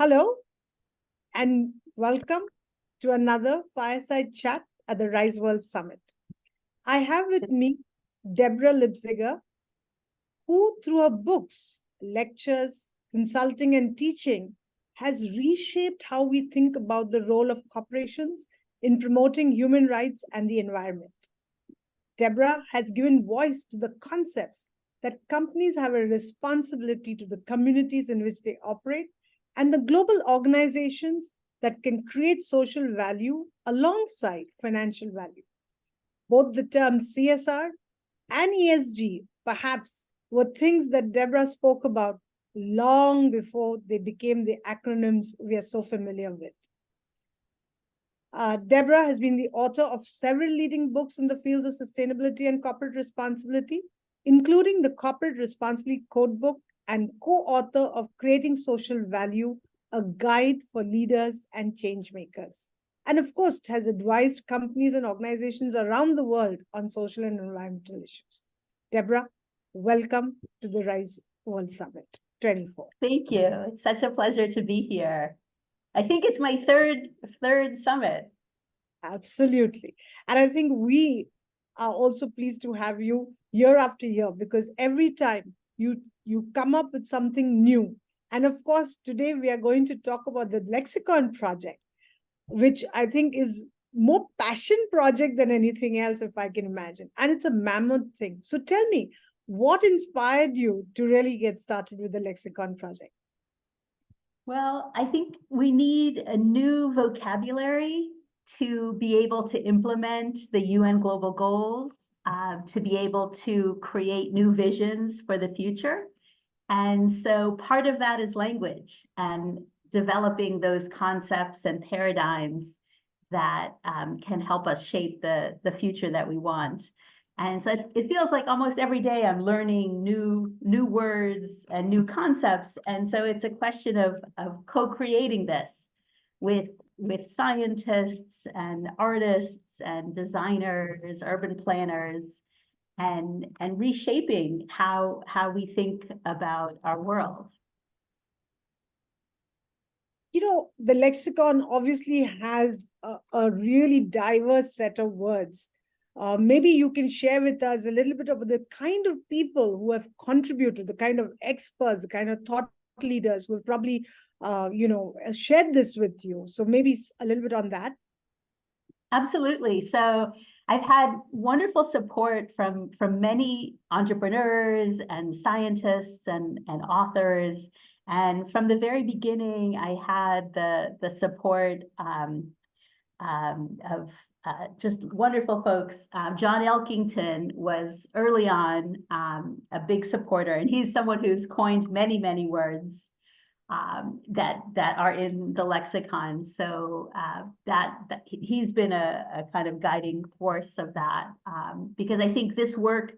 Hello and welcome to another Fireside chat at the Rise World Summit. I have with me Deborah Leipziger, who through her books, lectures, consulting and teaching has reshaped how we think about the role of corporations in promoting human rights and the environment. Deborah has given voice to the concepts that companies have a responsibility to the communities in which they operate and the global organizations that can create social value alongside financial value. Both the terms CSR and ESG perhaps were things that Deborah spoke about long before they became the acronyms we are so familiar with. Deborah has been the author of several leading books in the fields of sustainability and corporate responsibility, including the Corporate Responsibility Codebook and co-author of Creating Social Value, a guide for leaders and change makers. And of course, has advised companies and organizations around the world on social and environmental issues. Deborah, welcome to the Rise World Summit 24. Thank you. It's such a pleasure to be here. I think it's my third summit. Absolutely. And I think we are also pleased to have you year after year, because every time you come up with something new. And of course, today we are going to talk about the Lexicon project, which I think is more passion project than anything else, if I can imagine. And it's a mammoth thing. So tell me, what inspired you to really get started with the Lexicon project? Well, I think we need a new vocabulary to be able to implement the UN global goals, to be able to create new visions for the future. And so part of that is language and developing those concepts and paradigms that can help us shape the future that we want. And so it feels like almost every day I'm learning new words and new concepts. And so it's a question of co-creating this with scientists and artists and designers, urban planners, and reshaping how we think about our world. You know, the lexicon obviously has a really diverse set of words. Maybe you can share with us a little bit of the kind of people who have contributed, the kind of experts, the kind of thought leaders who have probably, shared this with you. So maybe a little bit on that. Absolutely. So I've had wonderful support from many entrepreneurs and scientists and authors. And from the very beginning, I had the support of just wonderful folks. John Elkington was early on a big supporter, and he's someone who's coined many words that are in the lexicon. So that he's been a kind of guiding force of that, because I think this work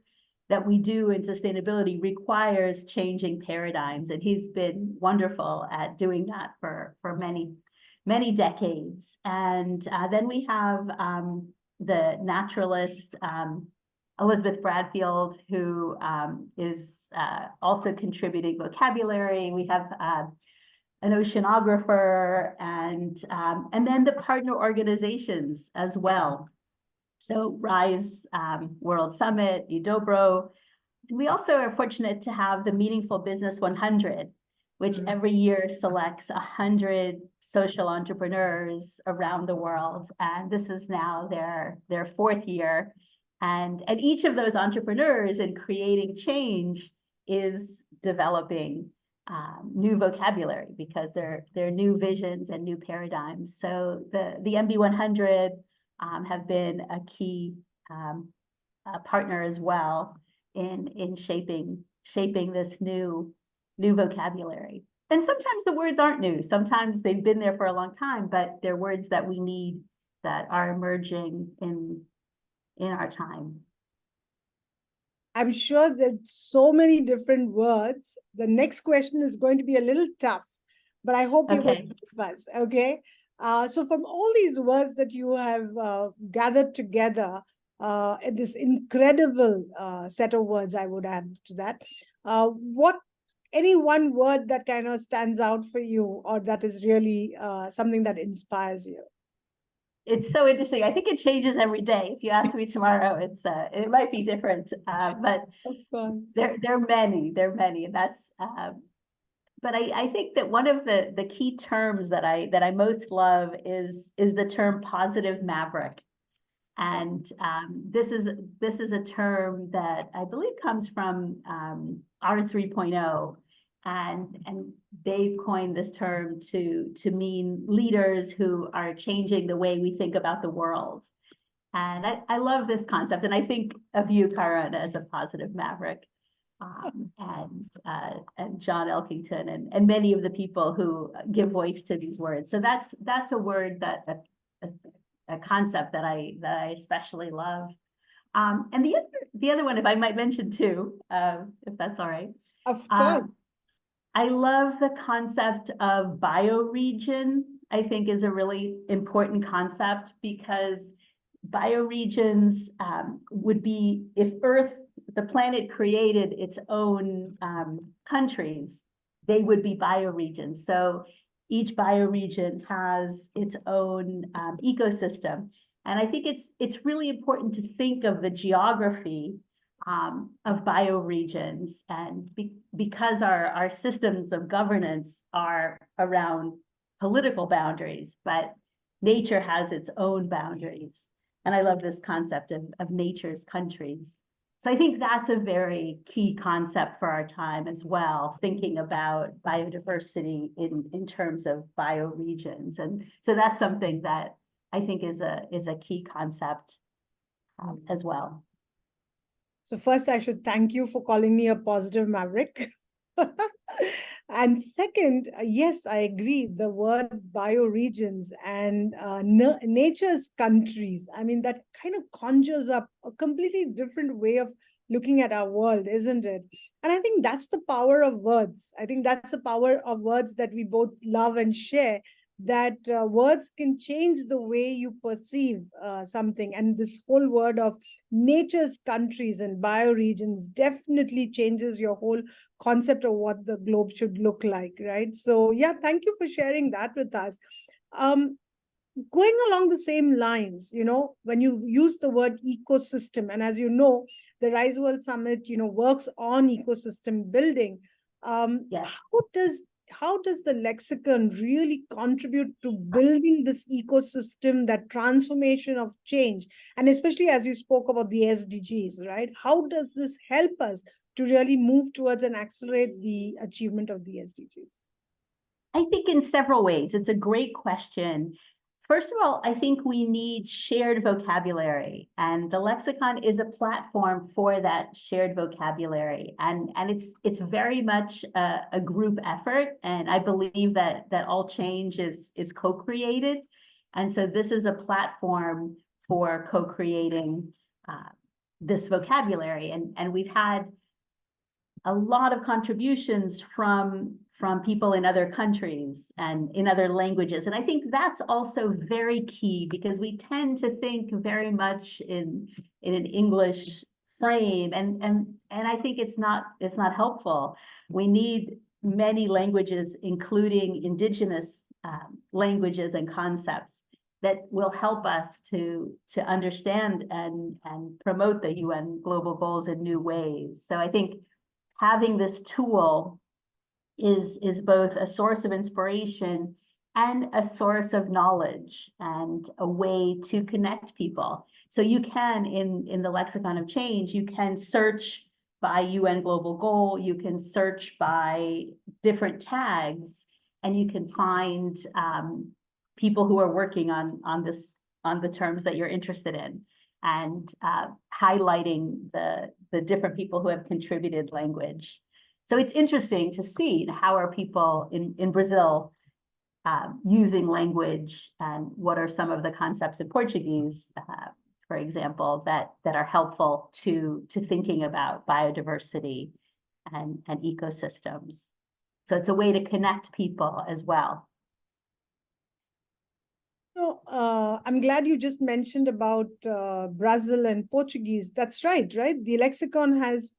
that we do in sustainability requires changing paradigms, and he's been wonderful at doing that for many decades. And then we have the naturalist Elizabeth Bradfield, who is also contributing vocabulary. We have an oceanographer, and then the partner organizations as well. So Rise World Summit, Dobro. We also are fortunate to have the Meaningful Business 100, which every year selects 100 social entrepreneurs around the world. And this is now their fourth year. And each of those entrepreneurs in creating change is developing new vocabulary, because they're new visions and new paradigms. So the MB100 have been a key partner as well in shaping this new vocabulary. And sometimes the words aren't new. Sometimes they've been there for a long time, but they're words that we need, that are emerging in our time. I'm sure that so many different words. The next question is going to be a little tough, but I hope you will help us. Okay. So from all these words that you have gathered together, this incredible set of words, I would add to that, what any one word that kind of stands out for you, or that is really something that inspires you? It's so interesting. I think it changes every day. If you ask me tomorrow, it might be different. But Of course. there are many. There are many, and that's. But I think that one of the key terms that I most love is the term positive maverick. And this is a term that I believe comes from R 3.0, and they've coined this term to mean leaders who are changing the way we think about the world. And I love this concept, and I think of you, Karan, as a positive maverick, and John Elkington, and many of the people who give voice to these words. So that's a word that a concept that I especially love. And the other one, if I might mention too, if that's all right. Of course. I love the concept of bioregion. I think is a really important concept, because bioregions would be, if Earth, the planet, created its own countries, they would be bioregions. So each bioregion has its own ecosystem. And I think it's really important to think of the geography of bioregions, and because our systems of governance are around political boundaries, but nature has its own boundaries. And I love this concept of nature's countries. So I think that's a very key concept for our time as well, thinking about biodiversity in terms of bioregions. And so that's something that I think is a key concept as well. So first, I should thank you for calling me a positive maverick. And second, yes, I agree. The word bioregions and nature's countries, I mean, that kind of conjures up a completely different way of looking at our world, isn't it? And I think that's the power of words. I think that's the power of words that we both love and share, that words can change the way you perceive something. And this whole word of nature's countries and bioregions definitely changes your whole concept of what the globe should look like, right? So yeah, thank you for sharing that with us. Going along the same lines, when you use the word ecosystem, and as you know, the Rise World Summit, works on ecosystem building. Yes. How does the lexicon really contribute to building this ecosystem, that transformation of change? And especially as you spoke about the SDGs, right? How does this help us to really move towards and accelerate the achievement of the SDGs? I think in several ways. It's a great question. First of all, I think we need shared vocabulary, and the lexicon is a platform for that shared vocabulary. And it's very much a group effort, and I believe that all change is co-created. And so this is a platform for co-creating this vocabulary. And we've had a lot of contributions from people in other countries and in other languages. And I think that's also very key, because we tend to think very much in an English frame. And I think it's not helpful. We need many languages, including indigenous languages and concepts, that will help us to understand and promote the UN global goals in new ways. So I think having this tool is both a source of inspiration and a source of knowledge and a way to connect people. So you can, in the lexicon of change, you can search by UN global goal, you can search by different tags, and you can find people who are working on the terms that you're interested in, and highlighting the different people who have contributed language. So it's interesting to see how are people in Brazil using language, and what are some of the concepts in Portuguese, for example, that are helpful to thinking about biodiversity and ecosystems. So it's a way to connect people as well. So, I'm glad you just mentioned about Brazil and Portuguese. That's right, right? The lexicon has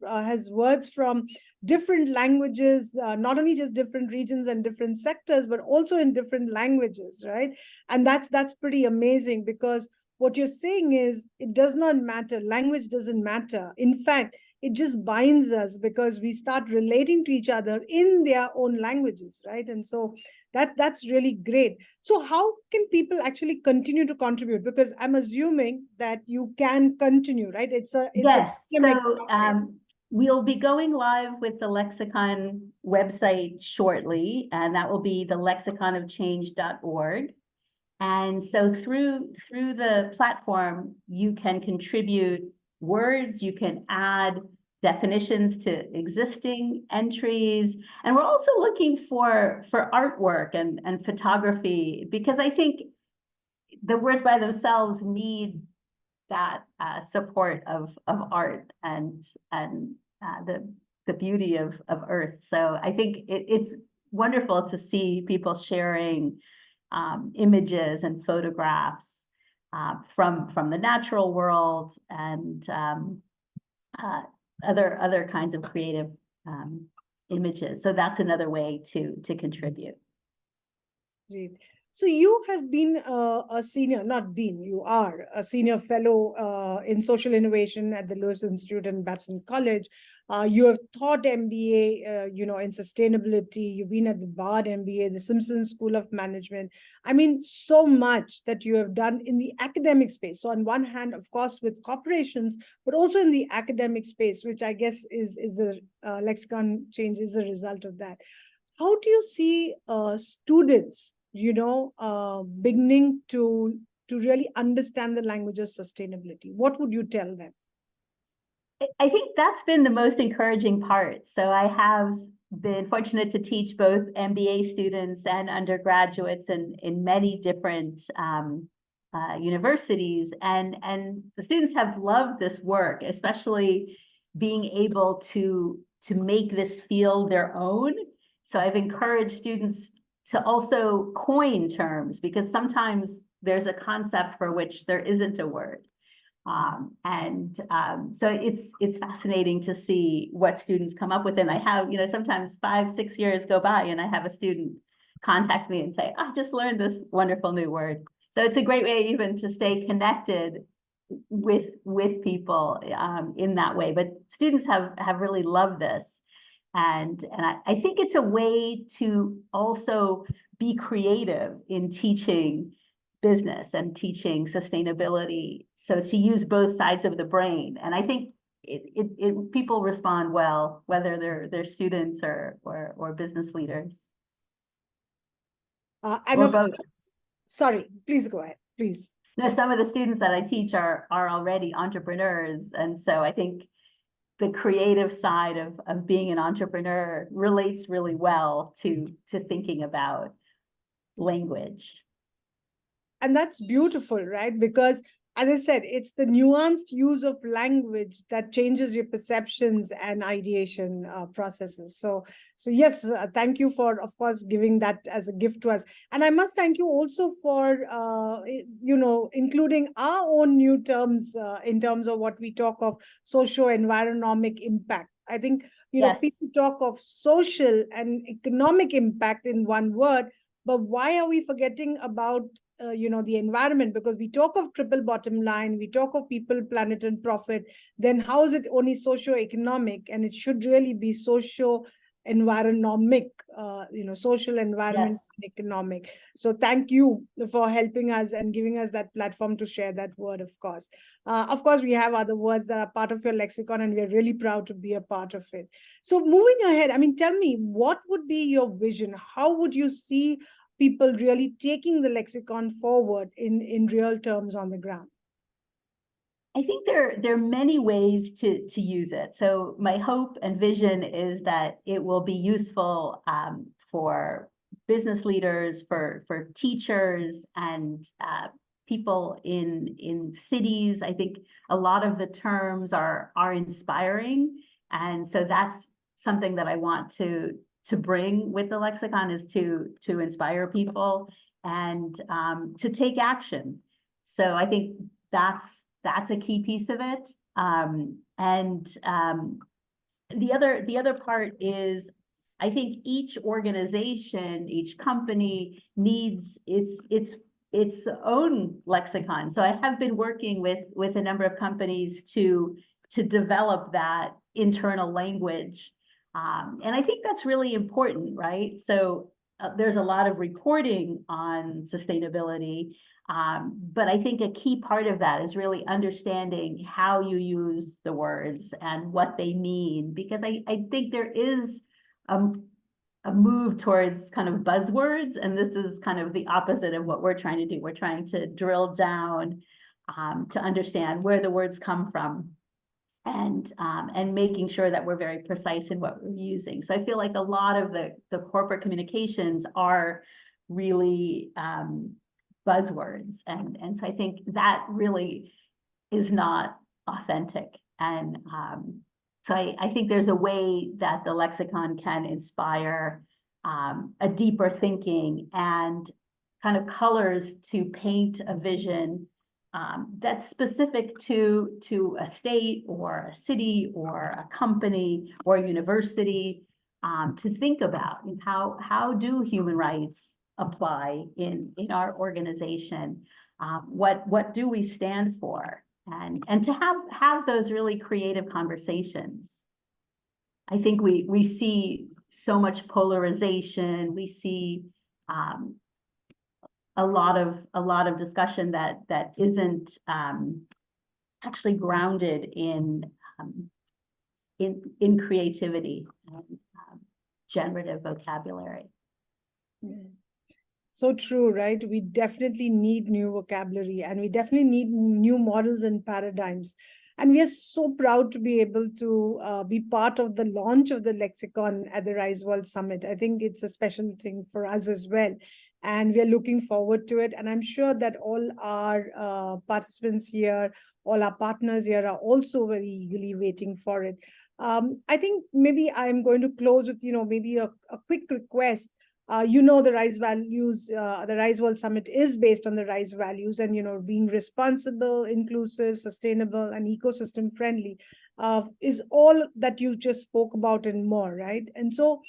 words from different languages, not only just different regions and different sectors, but also in different languages, right? And that's pretty amazing, because what you're saying is it does not matter. Language doesn't matter. In fact, it just binds us because we start relating to each other in their own languages, right? And so that's really great. So how can people actually continue to contribute? Because I'm assuming that you can continue, right? It's a Yes, dynamic so topic. we'll be going live with the Lexicon website shortly, and that will be the lexiconofchange.org. And so through the platform, you can contribute words, you can add definitions to existing entries. And we're also looking for artwork and photography, because I think the words by themselves need that support of art and the beauty of Earth. So I think it's wonderful to see people sharing images and photographs from the natural world and other kinds of creative images. So that's another way to contribute. Great. So you have been a senior, not been, you are a senior fellow in social innovation at the Lewis Institute and Babson College. You have taught MBA, in sustainability. You've been at the Bard MBA, the Simpson School of Management. I mean, so much that you have done in the academic space. So on one hand, of course, with corporations, but also in the academic space, which I guess is a lexicon change is a result of that. How do you see students, beginning to really understand the language of sustainability? What would you tell them? I think that's been the most encouraging part. So I have been fortunate to teach both MBA students and undergraduates in many different universities, and the students have loved this work, especially being able to make this feel their own. So I've encouraged students to also coin terms, because sometimes there's a concept for which there isn't a word. So it's fascinating to see what students come up with. And I have, sometimes 5-6 years go by and I have a student contact me and say, I just learned this wonderful new word. So it's a great way even to stay connected with people in that way. But students have really loved this. And I think it's a way to also be creative in teaching business and teaching sustainability. So to use both sides of the brain. And I think people respond well, whether they're students or business leaders. Or both. Sorry, please go ahead, please. No, some of the students that I teach are already entrepreneurs. And so I think the creative side of being an entrepreneur relates really well to thinking about language. And that's beautiful, right? Because, as I said, it's the nuanced use of language that changes your perceptions and ideation processes. So yes, thank you for, of course, giving that as a gift to us. And I must thank you also for, including our own new terms in terms of what we talk of socio-environnomic impact. I think, Yes. people talk of social and economic impact in one word, but why are we forgetting about the environment? Because we talk of triple bottom line, we talk of people, planet, and profit. Then how is it only socio-economic? And it should really be socio-environnomic, social, environment, Yes. and economic. So thank you for helping us and giving us that platform to share that word, of course. Of course, we have other words that are part of your lexicon, and we're really proud to be a part of it. So moving ahead, I mean, tell me, what would be your vision? How would you see people really taking the lexicon forward in real terms on the ground? I think there are many ways to use it. So my hope and vision is that it will be useful for business leaders, for teachers, and people in cities. I think a lot of the terms are inspiring, and so that's something that I want to bring with the lexicon, is to inspire people and to take action. So I think that's a key piece of it. The other part is, I think each organization, each company needs its own lexicon. So I have been working with a number of companies to develop that internal language. And I think that's really important, right? So there's a lot of reporting on sustainability, but I think a key part of that is really understanding how you use the words and what they mean, because I think there is a move towards kind of buzzwords, and this is kind of the opposite of what we're trying to do. We're trying to drill down to understand where the words come from, and making sure that we're very precise in what we're using. So I feel like a lot of the corporate communications are really buzzwords, and so I think that really is not authentic. And so I think there's a way that the lexicon can inspire a deeper thinking and kind of colors to paint a vision that's specific to a state or a city or a company or a university, to think about, and how do human rights apply in our organization? What do we stand for? And to have those really creative conversations. I think we see so much polarization. We see a lot of discussion that isn't actually grounded in creativity and generative vocabulary. Yeah. So true, right? We definitely need new vocabulary, and we definitely need new models and paradigms. And we are so proud to be able to be part of the launch of the lexicon at the Rise World Summit. I think it's a special thing for us as well. And we are looking forward to it. And I'm sure that all our participants here, all our partners here are also very eagerly waiting for it. I think maybe I'm going to close with, maybe a quick request. The Rise values, the Rise World Summit is based on the Rise values, and, being responsible, inclusive, sustainable, and ecosystem friendly is all that you just spoke about and more, right? And so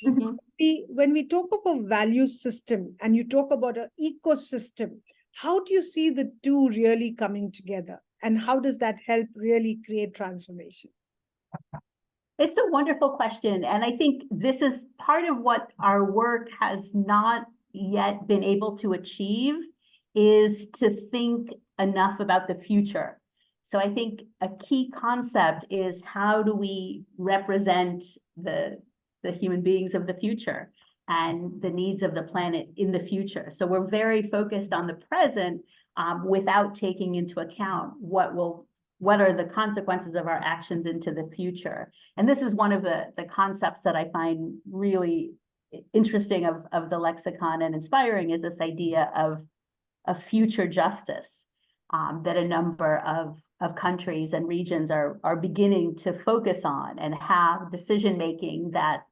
when we talk of a value system and you talk about an ecosystem, how do you see the two really coming together? And how does that help really create transformation? It's a wonderful question. And I think this is part of what our work has not yet been able to achieve, is to think enough about the future. So I think a key concept is, how do we represent the human beings of the future and the needs of the planet in the future? So we're very focused on the present, without taking into account what are the consequences of our actions into the future. And this is one of the concepts that I find really interesting of the lexicon and inspiring, is this idea of future justice, that a number of countries and regions are beginning to focus on, and have decision-making that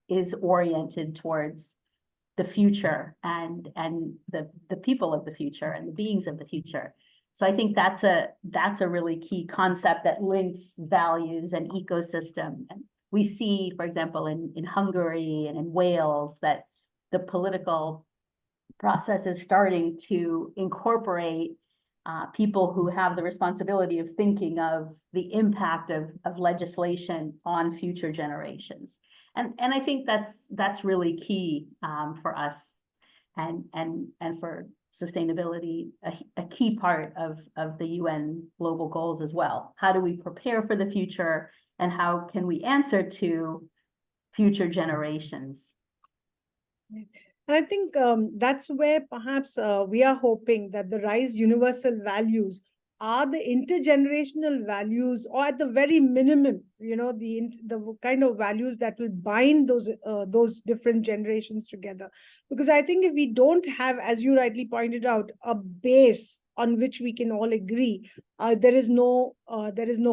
is oriented towards the future and the people of the future and the beings of the future. So I think that's a really key concept that links values and ecosystem. And we see, for example, in Hungary and in Wales, that the political process is starting to incorporate people who have the responsibility of thinking of the impact of legislation on future generations. And I think that's really key for us, and for sustainability, a key part of the UN global goals as well. How do we prepare for the future, and how can we answer to future generations? I think that's where perhaps we are hoping that the Rise universal values are the intergenerational values, or at the very minimum, the kind of values that will bind those different generations together. Because I think if we don't have, as you rightly pointed out, a base on which we can all agree, there is no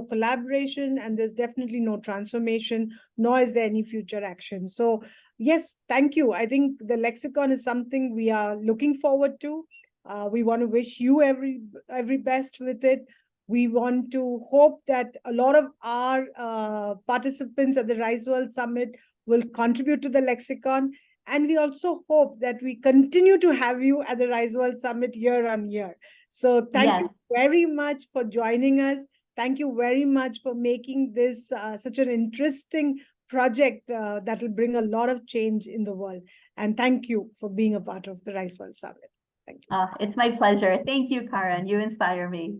collaboration, and there's definitely no transformation, nor is there any future action. So yes, thank you. I think the lexicon is something we are looking forward to. We want to wish you every best with it. We want to hope that a lot of our participants at the Rise World Summit will contribute to the lexicon. And we also hope that we continue to have you at the Rise World Summit year on year. So thank you very much for joining us. Thank you very much for making this such an interesting project that will bring a lot of change in the world. And thank you for being a part of the Rise World Summit. Thank you. It's my pleasure. Thank you, Karan. You inspire me.